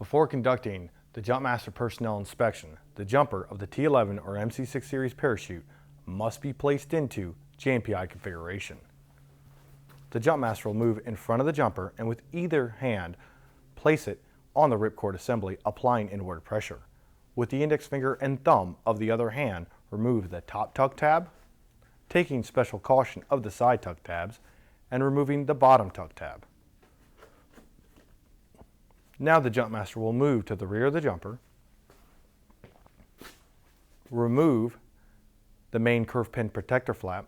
Before conducting the Jump Master personnel inspection, the jumper of the T11 or MC6 series parachute must be placed into JMPI configuration. The Jump Master will move in front of the jumper and with either hand place it on the ripcord assembly, applying inward pressure. With the index finger and thumb of the other hand, remove the top tuck tab, taking special caution of the side tuck tabs, and removing the bottom tuck tab. Now the Jump Master will move to the rear of the jumper, remove the main curve pin protector flap,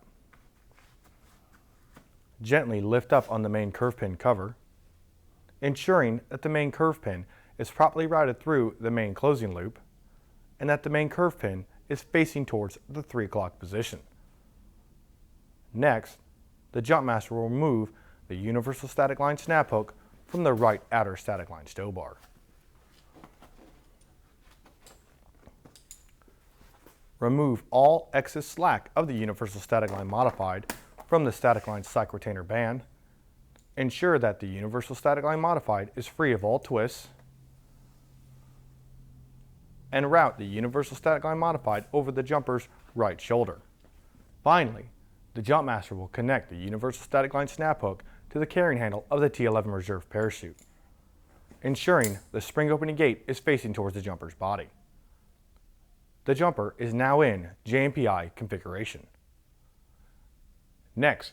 gently lift up on the main curve pin cover, ensuring that the main curve pin is properly routed through the main closing loop and that the main curve pin is facing towards the 3 o'clock position. Next, the Jump Master will remove the universal static line snap hook from the right outer static line stow bar. Remove all excess slack of the universal static line modified from the static line cycle retainer band. Ensure that the universal static line modified is free of all twists, and route the universal static line modified over the jumper's right shoulder. Finally, the Jump Master will connect the universal static line snap hook to the carrying handle of the T11 reserve parachute, ensuring the spring opening gate is facing towards the jumper's body. The jumper is now in JMPI configuration. Next,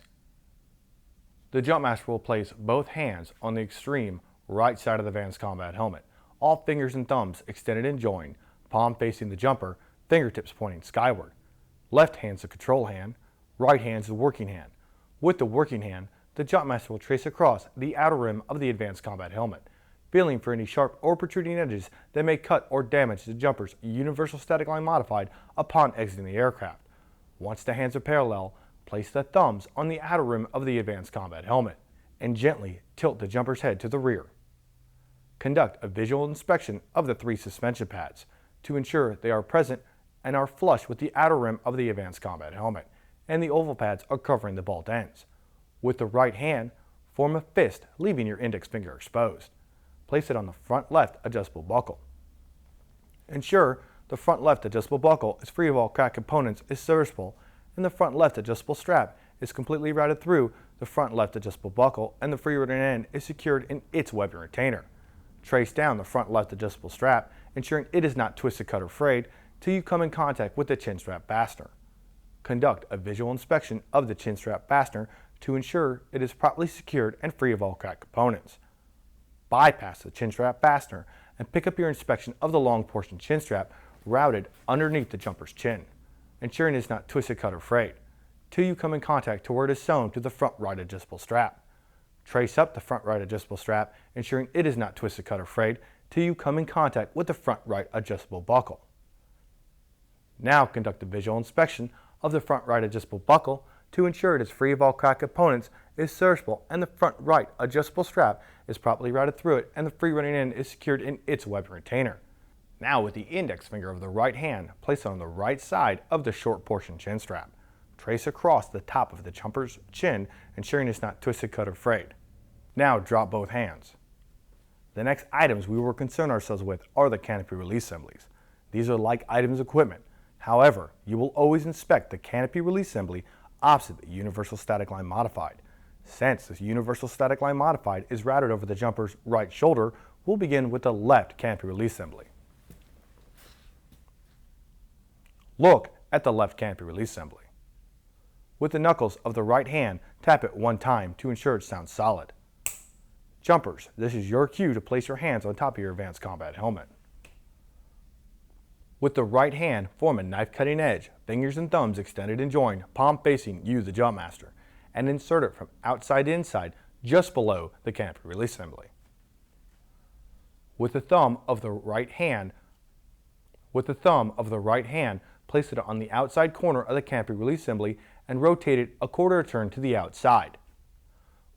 the Jump Master will place both hands on the extreme right side of the Advanced Combat Helmet, all fingers and thumbs extended and joined, palm facing the jumper, fingertips pointing skyward. Left hand's the control hand, right hand's the working hand. With the working hand, the Jump Master will trace across the outer rim of the Advanced Combat Helmet, feeling for any sharp or protruding edges that may cut or damage the jumper's universal static line modified upon exiting the aircraft. Once the hands are parallel, place the thumbs on the outer rim of the Advanced Combat Helmet and gently tilt the jumper's head to the rear. Conduct a visual inspection of the 3 suspension pads to ensure they are present and are flush with the outer rim of the Advanced Combat Helmet, and the oval pads are covering the bolt ends. With the right hand, form a fist, leaving your index finger exposed. Place it on the front left adjustable buckle. Ensure the front left adjustable buckle is free of all cracked components, is serviceable, and the front left adjustable strap is completely routed through the front left adjustable buckle, and the free rotting end is secured in its webbing retainer. Trace down the front left adjustable strap, ensuring it is not twisted, cut, or frayed, till you come in contact with the chin strap fastener. Conduct a visual inspection of the chin strap fastener to ensure it is properly secured and free of all cracked components. Bypass the chin strap fastener and pick up your inspection of the long portion chin strap routed underneath the jumper's chin, ensuring it is not twisted, cut, or frayed, till you come in contact to where it is sewn to the front right adjustable strap. Trace up the front right adjustable strap, ensuring it is not twisted, cut, or frayed, till you come in contact with the front right adjustable buckle. Now conduct a visual inspection of the front right adjustable buckle to ensure it is free of all cracked components, is serviceable, and the front right adjustable strap is properly routed through it, and the free running end is secured in its webbing retainer. Now with the index finger of the right hand, place it on the right side of the short portion chin strap. Trace across the top of the jumper's chin, ensuring it's not twisted, cut, or frayed. Now drop both hands. The next items we will concern ourselves with are the canopy release assemblies. These are like items equipment. However, you will always inspect the canopy release assembly opposite the universal static line modified. Since this universal static line modified is routed over the jumper's right shoulder, we'll begin with the left canopy release assembly. Look at the left canopy release assembly. With the knuckles of the right hand, tap it one time to ensure it sounds solid. Jumpers, this is your cue to place your hands on top of your Advanced Combat Helmet. With the right hand, form a knife cutting edge, fingers and thumbs extended and joined, palm facing you, the Jump Master, and insert it from outside to inside just below the canopy release assembly. With the thumb of the right hand, place it on the outside corner of the canopy release assembly and rotate it a quarter turn to the outside.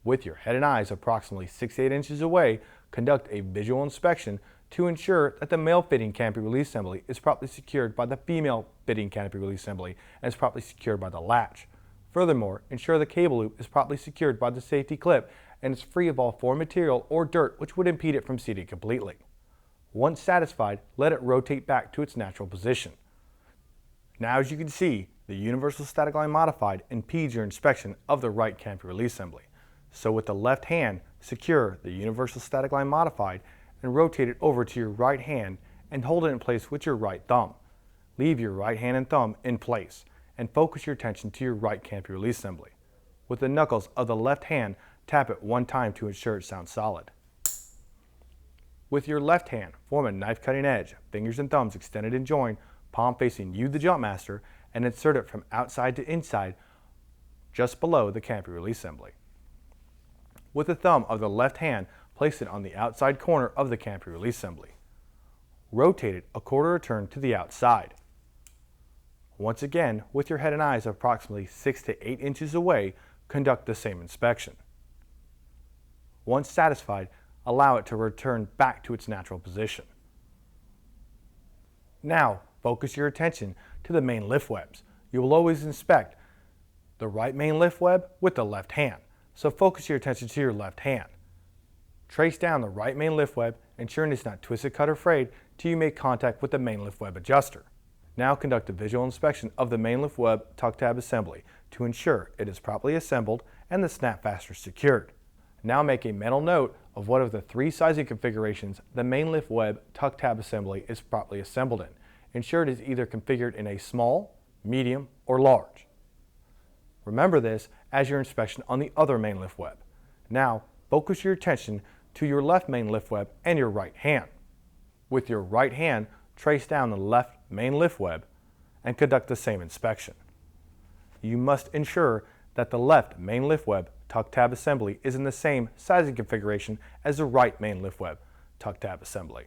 With your head and eyes approximately 6 to 8 inches away, conduct a visual inspection to ensure that the male fitting canopy release assembly is properly secured by the female fitting canopy release assembly and is properly secured by the latch. Furthermore, ensure the cable loop is properly secured by the safety clip and is free of all foreign material or dirt which would impede it from seating completely. Once satisfied, let it rotate back to its natural position. Now, as you can see, the Universal Static Line Modified impedes your inspection of the right canopy release assembly. So with the left hand, secure the Universal Static Line Modified and rotate it over to your right hand and hold it in place with your right thumb. Leave your right hand and thumb in place and focus your attention to your right canopy release assembly. With the knuckles of the left hand, tap it one time to ensure it sounds solid. With your left hand, form a knife cutting edge, fingers and thumbs extended and joined, palm facing you, the jump master, and insert it from outside to inside just below the canopy release assembly. With the thumb of the left hand, place it on the outside corner of the canopy release assembly. Rotate it a quarter turn to the outside. Once again, with your head and eyes approximately 6 to 8 inches away, conduct the same inspection. Once satisfied, allow it to return back to its natural position. Now, focus your attention to the main lift webs. You will always inspect the right main lift web with the left hand, so focus your attention to your left hand. Trace down the right main lift web, ensuring it's not twisted, cut, or frayed till you make contact with the main lift web adjuster. Now conduct a visual inspection of the main lift web tuck tab assembly to ensure it is properly assembled and the snap fastener secured. Now make a mental note of what of the 3 sizing configurations the main lift web tuck tab assembly is properly assembled in. Ensure it is either configured in a small, medium, or large. Remember this as your inspection on the other main lift web. Now focus your attention to your left main lift web and your right hand. With your right hand, trace down the left main lift web and conduct the same inspection. You must ensure that the left main lift web tuck tab assembly is in the same sizing configuration as the right main lift web tuck tab assembly.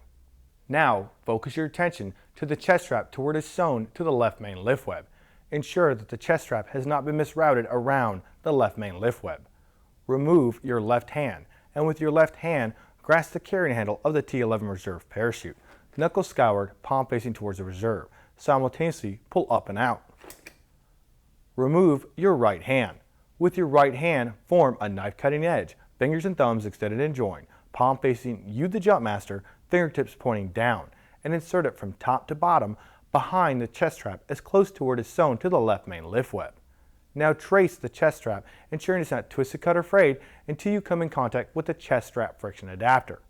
Now focus your attention to the chest strap to where it is sewn to the left main lift web. Ensure that the chest strap has not been misrouted around the left main lift web. Remove your left hand and with your left hand grasp the carrying handle of the T11 reserve parachute. Knuckles skyward, palm facing towards the reserve. Simultaneously pull up and out. Remove your right hand. With your right hand, form a knife cutting edge, fingers and thumbs extended and joined, palm facing you, the jump master, fingertips pointing down, and insert it from top to bottom behind the chest strap as close to where it is sewn to the left main lift web. Now trace the chest strap, ensuring it's not twisted, cut, or frayed until you come in contact with the chest strap friction adapter.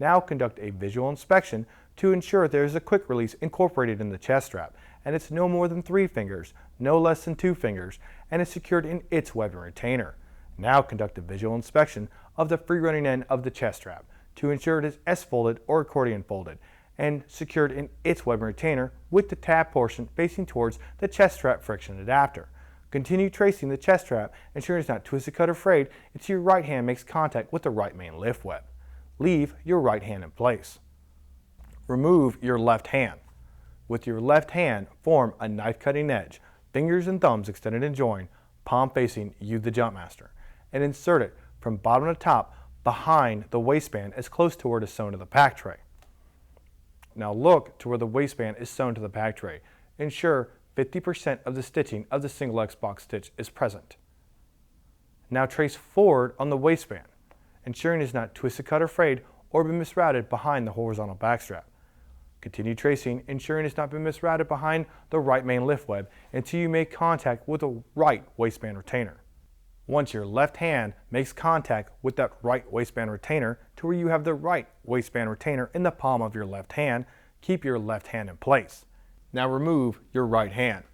Now conduct a visual inspection to ensure there is a quick release incorporated in the chest strap, and it's no more than 3 fingers, no less than 2 fingers, and is secured in its webbing retainer. Now conduct a visual inspection of the free running end of the chest strap to ensure it is S-folded or accordion folded and secured in its webbing retainer with the tab portion facing towards the chest strap friction adapter. Continue tracing the chest strap, ensuring it's not twisted, cut, or frayed until your right hand makes contact with the right main lift web. Leave your right hand in place. Remove your left hand. With your left hand, form a knife cutting edge, fingers and thumbs extended and joined, palm facing you, the jump master, and insert it from bottom to top behind the waistband as close to where it is sewn to the pack tray. Now look to where the waistband is sewn to the pack tray. Ensure 50% of the stitching of the single X box stitch is present. Now trace forward on the waistband, ensuring it is not twisted, cut, or frayed or been misrouted behind the horizontal backstrap. Continue tracing, ensuring it's not been misrouted behind the right main lift web until you make contact with the right waistband retainer. Once your left hand makes contact with that right waistband retainer to where you have the right waistband retainer in the palm of your left hand, keep your left hand in place. Now remove your right hand.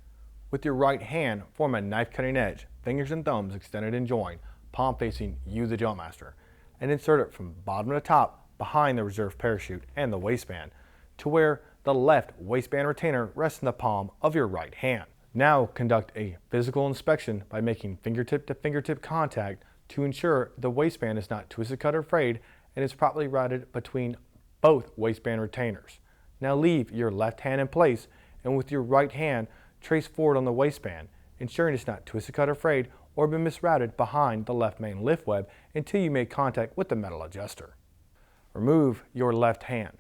With your right hand, form a knife cutting edge, fingers and thumbs extended and joined, palm facing you, the jump master, and insert it from bottom to top behind the reserve parachute and the waistband to where the left waistband retainer rests in the palm of your right hand. Now conduct a physical inspection by making fingertip to fingertip contact to ensure the waistband is not twisted, cut, or frayed and is properly routed between both waistband retainers. Now leave your left hand in place and with your right hand trace forward on the waistband, ensuring it's not twisted, cut, or frayed or been misrouted behind the left main lift web until you make contact with the metal adjuster. Remove your left hand.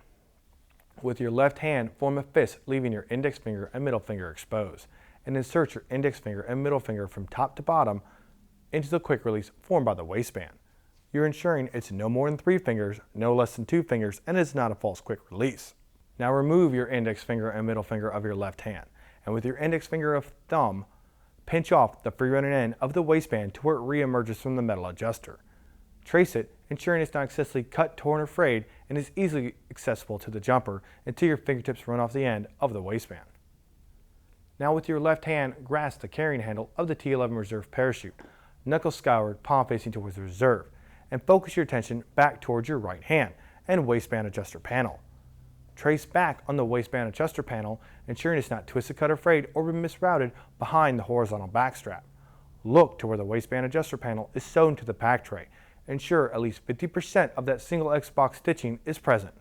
With your left hand, form a fist, leaving your index finger and middle finger exposed, and insert your index finger and middle finger from top to bottom into the quick release formed by the waistband. You're ensuring it's no more than 3 fingers, no less than 2 fingers, and it's not a false quick release. Now remove your index finger and middle finger of your left hand, and with your index finger of thumb, pinch off the free running end of the waistband to where it re-emerges from the metal adjuster. Trace it, ensuring it's not excessively cut, torn, or frayed, and is easily accessible to the jumper until your fingertips run off the end of the waistband. Now with your left hand, grasp the carrying handle of the T11 Reserve parachute, knuckles skyward, palm facing towards the reserve, and focus your attention back towards your right hand and waistband adjuster panel. Trace back on the waistband adjuster panel, ensuring it's not twisted, cut, or frayed or misrouted behind the horizontal backstrap. Look to where the waistband adjuster panel is sewn to the pack tray. Ensure at least 50% of that single X-box stitching is present.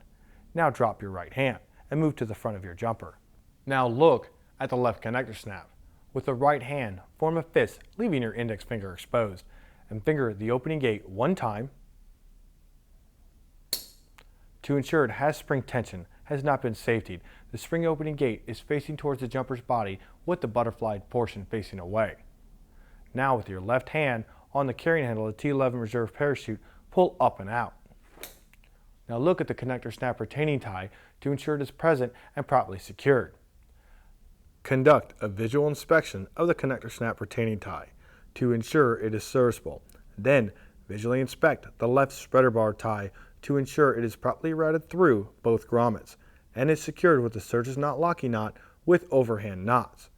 Now drop your right hand and move to the front of your jumper. Now look at the left connector snap. With the right hand, form a fist, leaving your index finger exposed, and finger the opening gate one time to ensure it has spring tension, has not been safetied. The spring opening gate is facing towards the jumper's body with the butterfly portion facing away. Now with your left hand on the carrying handle of the T11 Reserve parachute, pull up and out. Now look at the connector snap retaining tie to ensure it is present and properly secured. Conduct a visual inspection of the connector snap retaining tie to ensure it is serviceable. Then visually inspect the left spreader bar tie to ensure it is properly routed through both grommets and is secured with the surgeon's knot locking knot with overhand knots.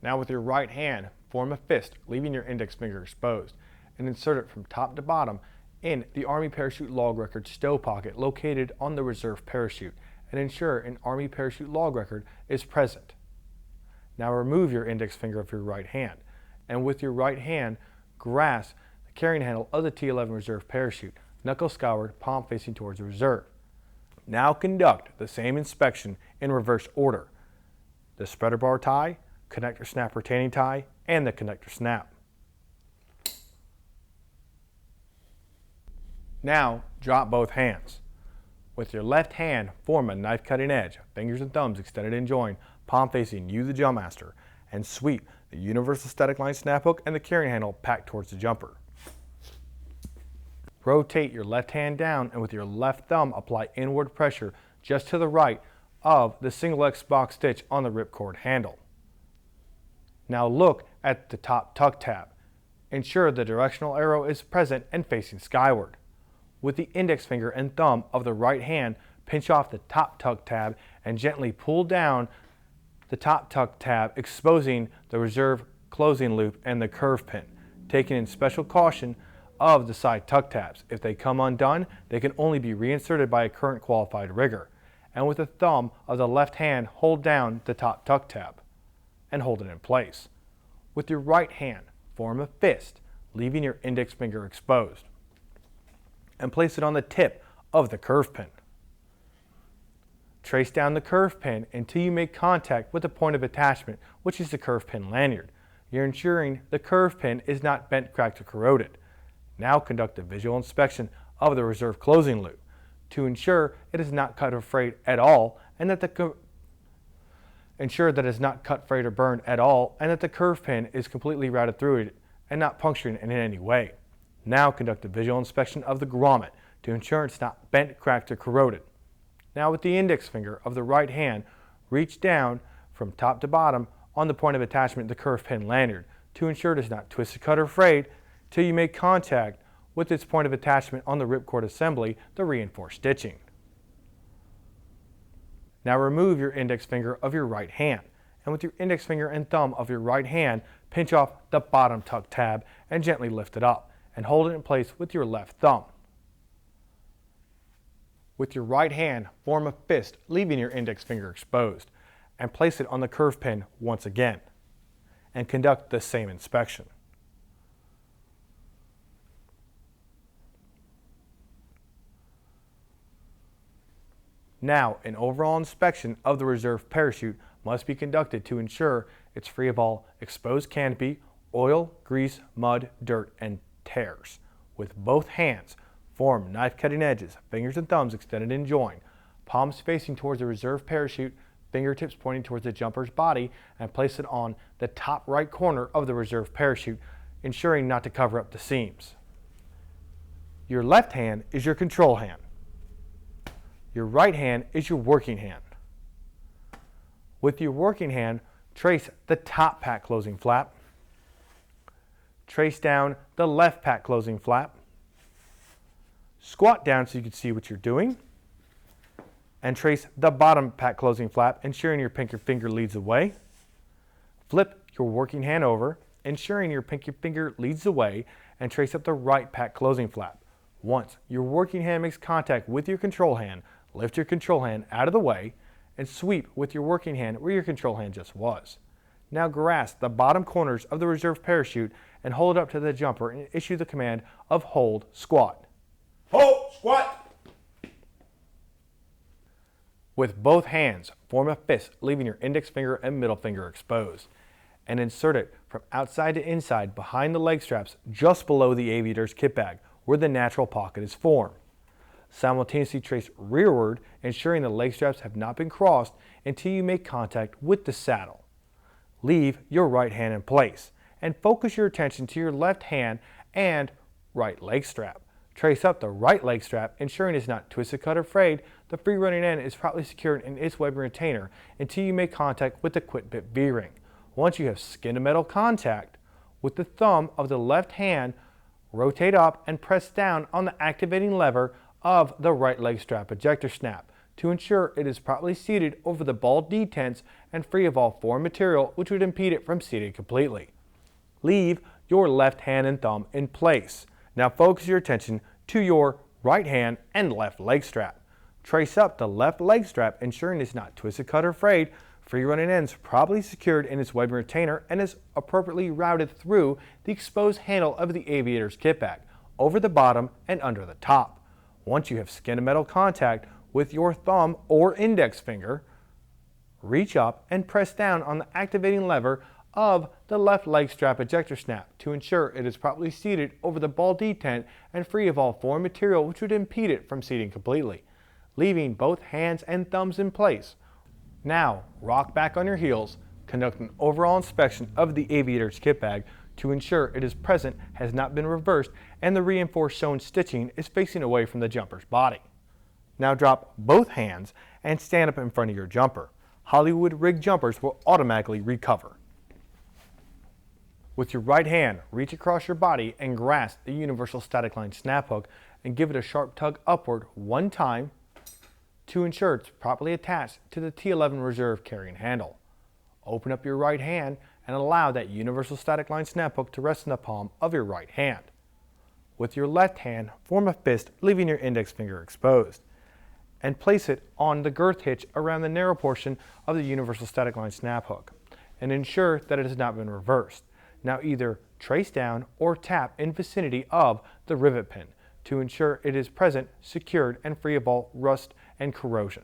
Now with your right hand, form a fist, leaving your index finger exposed, and insert it from top to bottom in the Army Parachute Log Record stow pocket located on the reserve parachute, and ensure an Army Parachute Log Record is present. Now remove your index finger of your right hand, and with your right hand, grasp the carrying handle of the T11 Reserve parachute, knuckles skyward, palm facing towards the reserve. Now conduct the same inspection in reverse order: the spreader bar tie, connector snap retaining tie, and the connector snap. Now drop both hands. With your left hand, form a knife cutting edge, fingers and thumbs extended and joined, palm facing you, the jump master, and sweep the universal static line snap hook and the carrying handle back towards the jumper. Rotate your left hand down, and with your left thumb apply inward pressure just to the right of the single X box stitch on the ripcord handle. Now look at the top tuck tab. Ensure the directional arrow is present and facing skyward. With the index finger and thumb of the right hand, pinch off the top tuck tab and gently pull down the top tuck tab, exposing the reserve closing loop and the curve pin, taking in special caution of the side tuck tabs. If they come undone, they can only be reinserted by a current qualified rigger. And with the thumb of the left hand, hold down the top tuck tab and hold it in place. With your right hand, form a fist, leaving your index finger exposed, and place it on the tip of the curve pin. Trace down the curve pin until you make contact with the point of attachment, which is the curve pin lanyard. You're ensuring the curve pin is not bent, cracked, or corroded. Now conduct a visual inspection of the reserve closing loop to ensure it is not cut or frayed at all, and that the ensure that it is not cut, frayed, or burned at all, and that the curve pin is completely routed through it and not puncturing in any way. Now conduct a visual inspection of the grommet to ensure it's not bent, cracked, or corroded. Now with the index finger of the right hand, reach down from top to bottom on the point of attachment the curve pin lanyard to ensure it is not twisted, cut, or frayed till you make contact with its point of attachment on the ripcord assembly, the reinforced stitching. Now remove your index finger of your right hand, and with your index finger and thumb of your right hand, pinch off the bottom tuck tab and gently lift it up, and hold it in place with your left thumb. With your right hand, form a fist, leaving your index finger exposed, and place it on the curve pin once again, and conduct the same inspection. Now, an overall inspection of the reserve parachute must be conducted to ensure it's free of all exposed canopy, oil, grease, mud, dirt, and tears. With both hands, form knife cutting edges, fingers and thumbs extended and joined, palms facing towards the reserve parachute, fingertips pointing towards the jumper's body, and place it on the top right corner of the reserve parachute, ensuring not to cover up the seams. Your left hand is your control hand. Your right hand is your working hand. With your working hand, trace the top pack closing flap. Trace down the left pack closing flap. Squat down so you can see what you're doing. And trace the bottom pack closing flap, ensuring your pinky finger leads the way. Flip your working hand over, ensuring your pinky finger leads the way, and trace up the right pack closing flap. Once your working hand makes contact with your control hand, lift your control hand out of the way and sweep with your working hand where your control hand just was. Now grasp the bottom corners of the reserve parachute and hold it up to the jumper and issue the command of hold squat. Hold squat! With both hands, form a fist, leaving your index finger and middle finger exposed, and insert it from outside to inside behind the leg straps just below the aviator's kit bag, where the natural pocket is formed. Simultaneously trace rearward, ensuring the leg straps have not been crossed until you make contact with the saddle. Leave your right hand in place and focus your attention to your left hand and right leg strap. Trace up the right leg strap, ensuring it's not twisted, cut, or frayed. The free running end is properly secured in its webbing retainer until you make contact with the quit bit V-ring. Once you have skin to metal contact, with the thumb of the left hand, rotate up and press down on the activating lever of the right leg strap ejector snap to ensure it is properly seated over the ball detents and free of all foreign material which would impede it from seating completely. Leave your left hand and thumb in place. Now focus your attention to your right hand and left leg strap. Trace up the left leg strap, ensuring it's not twisted, cut, or frayed. Free running ends properly secured in its webbing retainer and is appropriately routed through the exposed handle of the aviator's kit bag, over the bottom and under the top. Once you have skin to metal contact with your thumb or index finger, reach up and press down on the activating lever of the left leg strap ejector snap to ensure it is properly seated over the ball detent and free of all foreign material which would impede it from seating completely, leaving both hands and thumbs in place. Now, rock back on your heels, conduct an overall inspection of the aviator's kit bag to ensure it is present, has not been reversed, and the reinforced sewn stitching is facing away from the jumper's body. Now drop both hands and stand up in front of your jumper. Hollywood rig jumpers will automatically recover. With your right hand, reach across your body and grasp the universal static line snap hook and give it a sharp tug upward one time to ensure it's properly attached to the T11 reserve carrying handle. Open up your right hand and allow that universal static line snap hook to rest in the palm of your right hand. With your left hand, form a fist, leaving your index finger exposed, and place it on the girth hitch around the narrow portion of the universal static line snap hook, and ensure that it has not been reversed. Now either trace down or tap in vicinity of the rivet pin to ensure it is present, secured, and free of all rust and corrosion.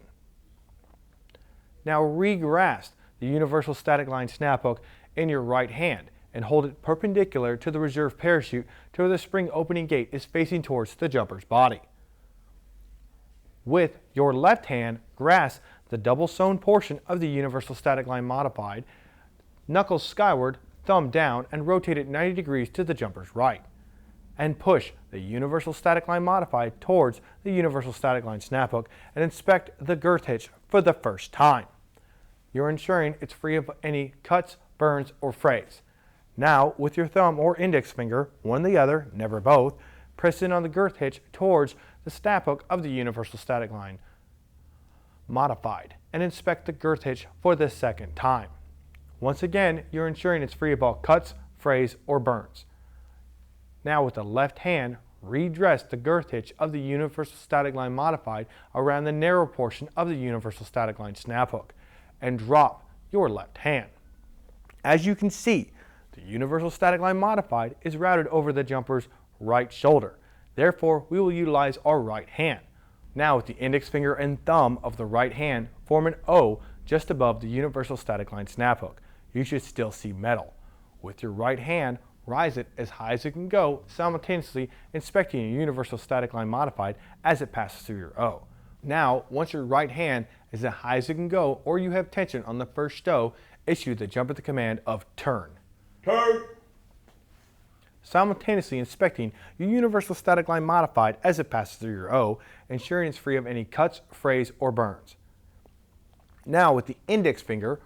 Now re-grasp the universal static line snap hook in your right hand and hold it perpendicular to the reserve parachute to where the spring opening gate is facing towards the jumper's body. With your left hand, grasp the double sewn portion of the universal static line modified, knuckles skyward, thumb down, and rotate it 90 degrees to the jumper's right, and push the universal static line modified towards the universal static line snap hook and inspect the girth hitch for the first time. You're ensuring it's free of any cuts, burns, or frays. Now, with your thumb or index finger, one or the other, never both, press in on the girth hitch towards the snap hook of the universal static line modified and inspect the girth hitch for the second time. Once again, you're ensuring it's free of all cuts, frays, or burns. Now with the left hand, redress the girth hitch of the universal static line modified around the narrow portion of the universal static line snap hook and drop your left hand. As you can see, the universal static line modified is routed over the jumper's right shoulder. Therefore, we will utilize our right hand. Now with the index finger and thumb of the right hand, form an O just above the universal static line snap hook. You should still see metal. With your right hand, rise it as high as it can go, simultaneously inspecting your universal static line modified as it passes through your O. Now, once your right hand is as high as it can go, or you have tension on the first stow, issue the jumper the command of turn. Turn! simultaneously inspecting your universal static line modified as it passes through your O, ensuring it's free of any cuts, frays, or burns. Now with the index finger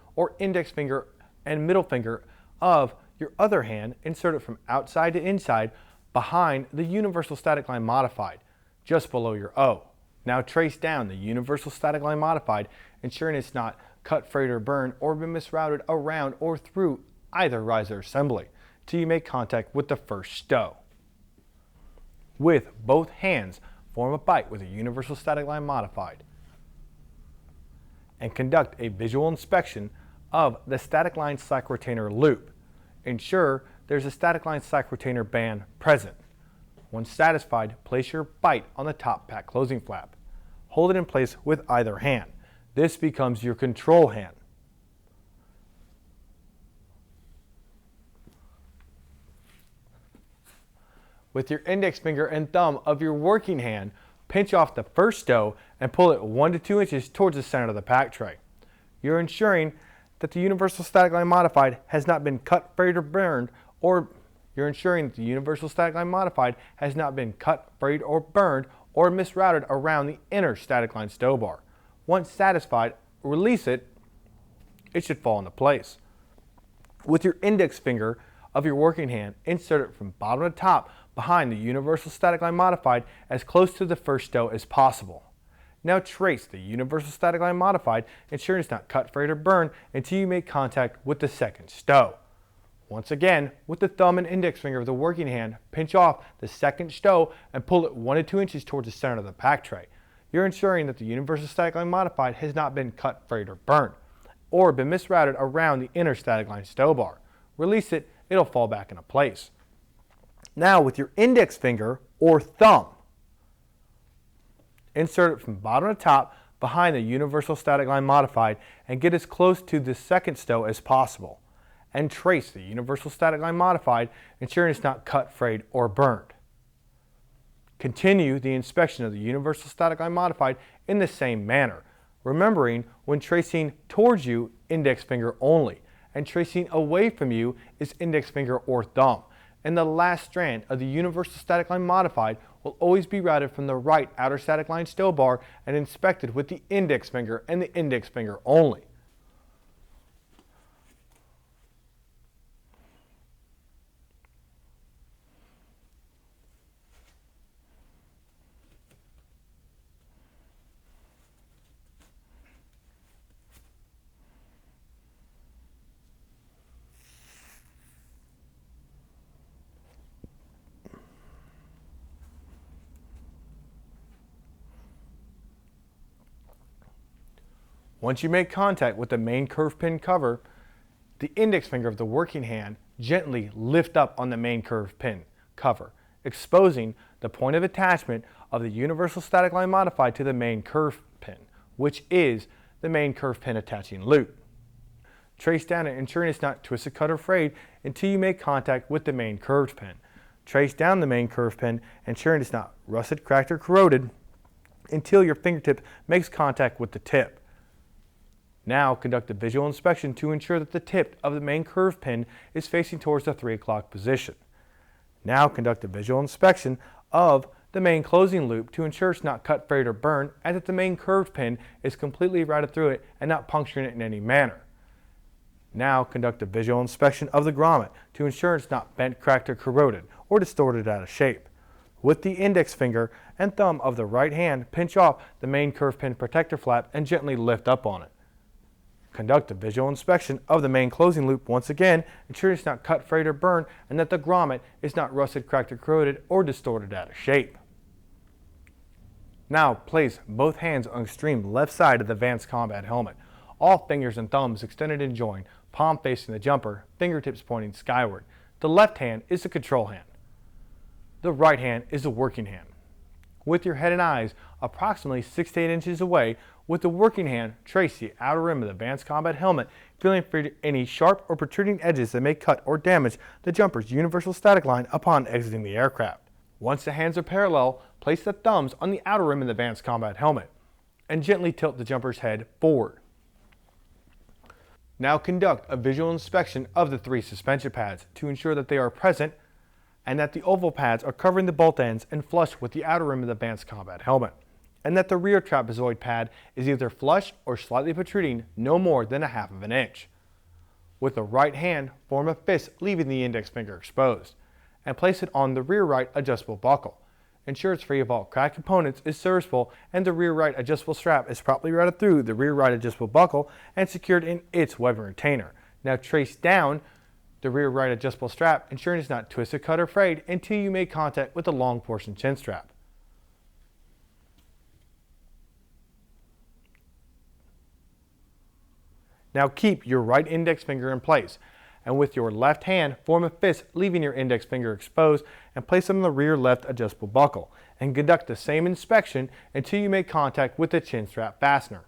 and middle finger of your other hand, insert it from outside to inside behind the universal static line modified, just below your O. Now trace down the universal static line modified, ensuring it's not cut, frayed, or burned, or been misrouted around or through either riser assembly, till you make contact with the first stow. With both hands, form a bite with a universal static line modified, and conduct a visual inspection of the static line slack retainer loop. Ensure there's a static line slack retainer band present. Once satisfied, place your bite on the top pack closing flap. Hold it in place with either hand. This becomes your control hand. With your index finger and thumb of your working hand, pinch off the first stow and pull it 1 to 2 inches towards the center of the pack tray. You're ensuring that the universal static line modified has not been cut, frayed, or burned, or misrouted around the inner static line stow bar. Once satisfied, release it. It should fall into place. With your index finger of your working hand, insert it from bottom to top behind the universal static line modified as close to the first stow as possible. Now trace the universal static line modified, ensuring it's not cut, frayed, or burned until you make contact with the second stow. Once again, with the thumb and index finger of the working hand, pinch off the second stow and pull it 1 to 2 inches towards the center of the pack tray. You're ensuring that the universal static line modified has not been cut, frayed, or burned, or been misrouted around the inner static line stow bar. Release it, it'll fall back into place. Now with your index finger or thumb, insert it from bottom to top behind the universal static line modified and get as close to the second stow as possible. And trace the universal static line modified, ensuring it's not cut, frayed, or burned. Continue the inspection of the universal static line modified in the same manner, remembering when tracing towards you, index finger only, and tracing away from you is index finger or thumb. And the last strand of the universal static line modified will always be routed from the right outer static line stow bar and inspected with the index finger and the index finger only. Once you make contact with the main curve pin cover, the index finger of the working hand gently lift up on the main curve pin cover, exposing the point of attachment of the universal static line modified to the main curve pin, which is the main curve pin attaching loop. Trace down it, ensuring it's not twisted, cut, or frayed until you make contact with the main curved pin. Trace down the main curve pin, ensuring it's not rusted, cracked, or corroded until your fingertip makes contact with the tip. Now conduct a visual inspection to ensure that the tip of the main curve pin is facing towards the 3 o'clock position. Now conduct a visual inspection of the main closing loop to ensure it's not cut, frayed, or burned, and that the main curved pin is completely routed through it and not puncturing it in any manner. Now conduct a visual inspection of the grommet to ensure it's not bent, cracked, or corroded, or distorted out of shape. With the index finger and thumb of the right hand, pinch off the main curve pin protector flap and gently lift up on it. Conduct a visual inspection of the main closing loop once again, ensuring it's not cut, frayed, or burned, and that the grommet is not rusted, cracked, or corroded, or distorted out of shape. Now place both hands on the extreme left side of the Advanced Combat helmet. All fingers and thumbs extended and joined, palm facing the jumper, fingertips pointing skyward. The left hand is the control hand. The right hand is the working hand. With your head and eyes approximately 6 to 8 inches away, with the working hand, trace the outer rim of the Advanced Combat helmet, feeling for any sharp or protruding edges that may cut or damage the jumper's universal static line upon exiting the aircraft. Once the hands are parallel, place the thumbs on the outer rim of the Advanced Combat helmet and gently tilt the jumper's head forward. Now conduct a visual inspection of the 3 suspension pads to ensure that they are present, and that the oval pads are covering the bolt ends and flush with the outer rim of the advanced combat helmet, and that the rear trapezoid pad is either flush or slightly protruding no more than 1/2 of an inch. With the right hand, form a fist leaving the index finger exposed, and place it on the rear right adjustable buckle. Ensure it's free of all cracked components, is serviceable, and the rear right adjustable strap is properly routed through the rear right adjustable buckle and secured in its webbing retainer. Now trace down the rear right adjustable strap, ensuring it's not twisted, cut, or frayed until you make contact with the long portion chin strap. Now keep your right index finger in place, and with your left hand, form a fist leaving your index finger exposed and place it on the rear left adjustable buckle, and conduct the same inspection until you make contact with the chin strap fastener.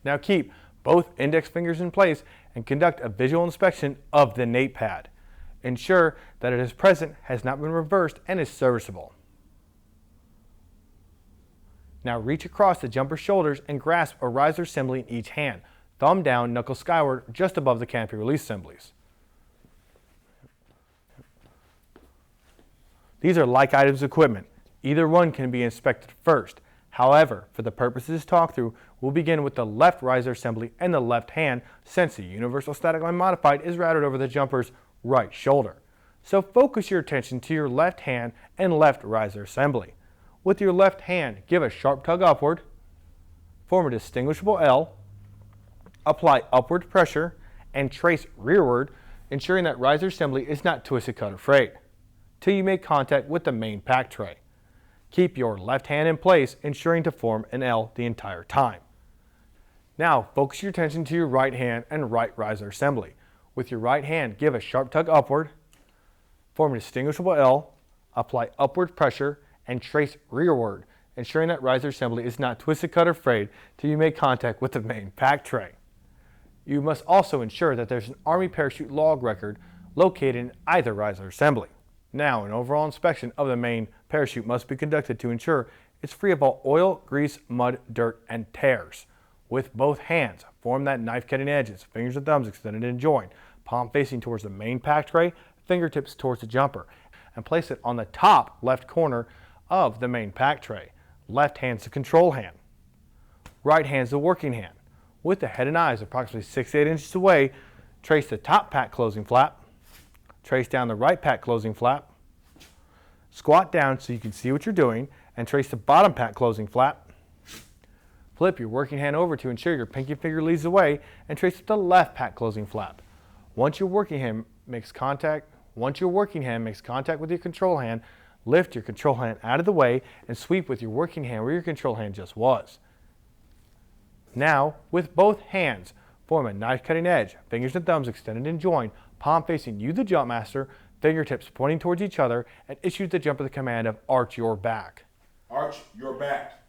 Now keep both index fingers in place and conduct a visual inspection of the nape pad. Ensure that it is present, has not been reversed, and is serviceable. Now reach across the jumper's shoulders and grasp a riser assembly in each hand, thumb down, knuckle skyward, just above the canopy release assemblies. These are like items of equipment. Either one can be inspected first. However, for the purposes of this talk through, we'll begin with the left riser assembly and the left hand, since the Universal Static Line Modified is routed over the jumper's right shoulder. So focus your attention to your left hand and left riser assembly. With your left hand, give a sharp tug upward, form a distinguishable L, apply upward pressure, and trace rearward, ensuring that riser assembly is not twisted, cut, or frayed, till you make contact with the main pack tray. Keep your left hand in place, ensuring to form an L the entire time. Now focus your attention to your right hand and right riser assembly. With your right hand, give a sharp tug upward, form a distinguishable L, apply upward pressure, and trace rearward, ensuring that riser assembly is not twisted, cut, or frayed till you make contact with the main pack tray. You must also ensure that there's an Army parachute log record located in either riser assembly. Now, an overall inspection of the main parachute must be conducted to ensure it's free of all oil, grease, mud, dirt, and tears. With both hands, form that knife cutting edges, fingers and thumbs extended and joined, palm facing towards the main pack tray, fingertips towards the jumper, and place it on the top left corner of the main pack tray. Left hand's the control hand. Right hand's the working hand. With the head and eyes approximately 6 to 8 inches away, trace the top pack closing flap, trace down the right pack closing flap, squat down so you can see what you're doing, and trace the bottom pack closing flap. Flip your working hand over to ensure your pinky finger leads the way, and trace the left pack closing flap. Once your working hand makes contact with your control hand, lift your control hand out of the way and sweep with your working hand where your control hand just was. Now, with both hands, form a knife cutting edge, fingers and thumbs extended and joined, palm facing you, the jump master, fingertips pointing towards each other, and issue the jumper the command of arch your back. Arch your back.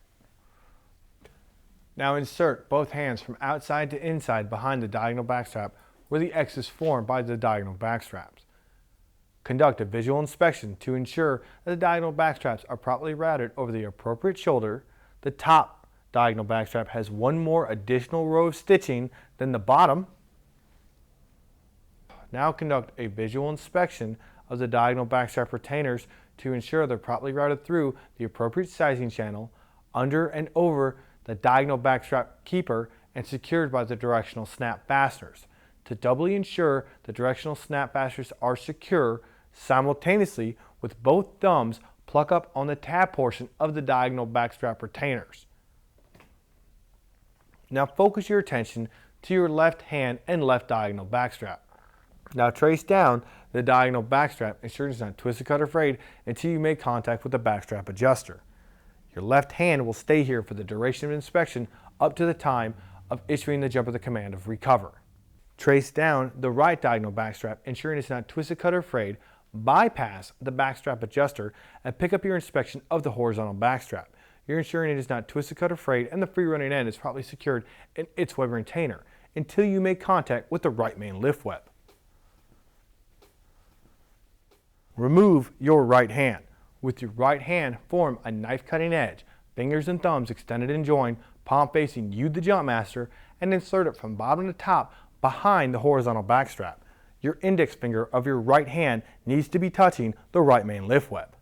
Now insert both hands from outside to inside behind the diagonal backstrap where the X is formed by the diagonal backstraps. Conduct a visual inspection to ensure that the diagonal backstraps are properly routed over the appropriate shoulder. The top diagonal backstrap has one more additional row of stitching than the bottom. Now conduct a visual inspection of the diagonal backstrap retainers to ensure they're properly routed through the appropriate sizing channel, under and over the diagonal backstrap keeper, and secured by the directional snap fasteners. To doubly ensure the directional snap fasteners are secure, simultaneously with both thumbs pluck up on the tab portion of the diagonal backstrap retainers. Now focus your attention to your left hand and left diagonal backstrap. Now trace down the diagonal backstrap, ensuring it's not twisted, cut, or frayed until you make contact with the backstrap adjuster. Your left hand will stay here for the duration of inspection up to the time of issuing the jumper the command of recover. Trace down the right diagonal backstrap, ensuring it's not twisted, cut, or frayed. Bypass the backstrap adjuster and pick up your inspection of the horizontal backstrap. You're ensuring it is not twisted, cut, or frayed, and the free running end is properly secured in its web retainer until you make contact with the right main lift web. Remove your right hand. With your right hand, form a knife cutting edge, fingers and thumbs extended and joined, palm facing you, the jump master, and insert it from bottom to top behind the horizontal backstrap. Your index finger of your right hand needs to be touching the right main lift web.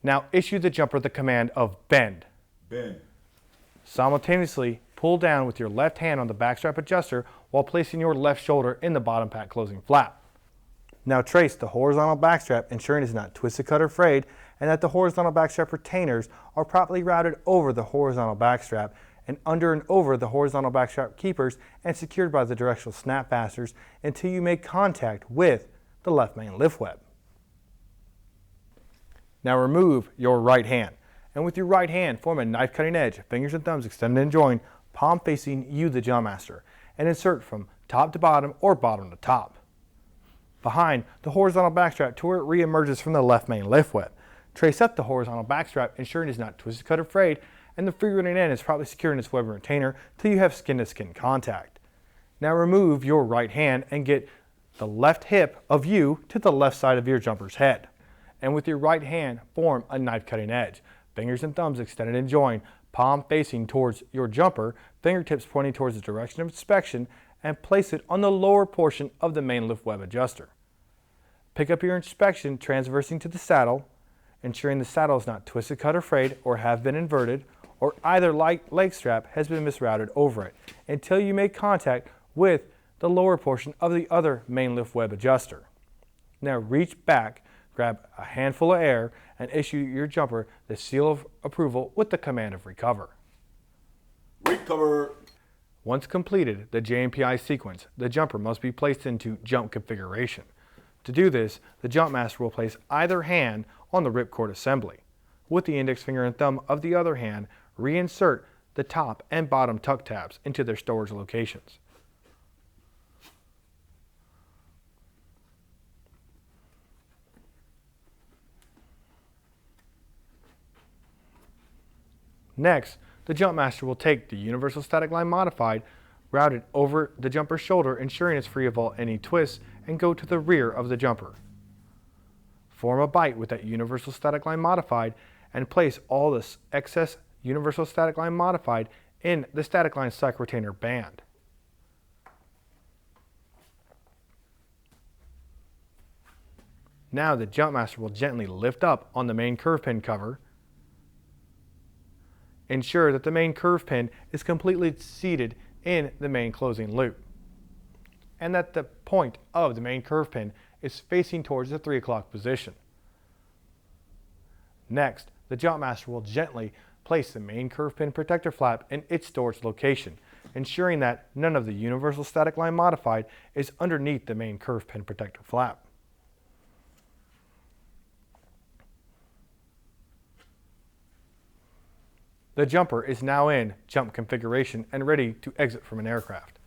Now issue the jumper the command of bend. Bend. Simultaneously pull down with your left hand on the backstrap adjuster while placing your left shoulder in the bottom pack closing flap. Now trace the horizontal backstrap, ensuring it's not twisted, cut, or frayed, and that the horizontal backstrap retainers are properly routed over the horizontal backstrap and under and over the horizontal backstrap keepers and secured by the directional snap fasteners until you make contact with the left main lift web. Now remove your right hand, and with your right hand form a knife cutting edge, fingers and thumbs extended and joined, palm facing you the jump master, and insert from top to bottom or bottom to top. Behind the horizontal backstrap to where it re-emerges from the left main lift web. Trace up the horizontal backstrap, ensuring it is not twisted, cut, or frayed, and the free-running end is properly secured in its web and retainer till you have skin-to-skin contact. Now remove your right hand and get the left hip of you to the left side of your jumper's head. And with your right hand, form a knife cutting edge. Fingers and thumbs extended and joined, palm facing towards your jumper, fingertips pointing towards the direction of inspection, and place it on the lower portion of the main lift web adjuster. Pick up your inspection transversing to the saddle, ensuring the saddle is not twisted, cut, or frayed, or have been inverted, or either leg strap has been misrouted over it, until you make contact with the lower portion of the other main lift web adjuster. Now reach back, grab a handful of air, and issue your jumper the seal of approval with the command of recover. Recover. Once completed the JMPI sequence, the jumper must be placed into jump configuration. To do this, the jump master will place either hand on the ripcord assembly. With the index finger and thumb of the other hand, reinsert the top and bottom tuck tabs into their storage locations. Next, the jump master will take the universal static line modified, route it over the jumper's shoulder, ensuring it's free of any twists, and go to the rear of the jumper. Form a bite with that universal static line modified and place all this excess universal static line modified in the static line cycle retainer band. Now the jump master will gently lift up on the main curve pin cover. Ensure that the main curve pin is completely seated in the main closing loop, and that the point of the main curve pin is facing towards the 3 o'clock position. Next, the jump master will gently place the main curve pin protector flap in its storage location, ensuring that none of the universal static line modified is underneath the main curve pin protector flap. The jumper is now in jump configuration and ready to exit from an aircraft.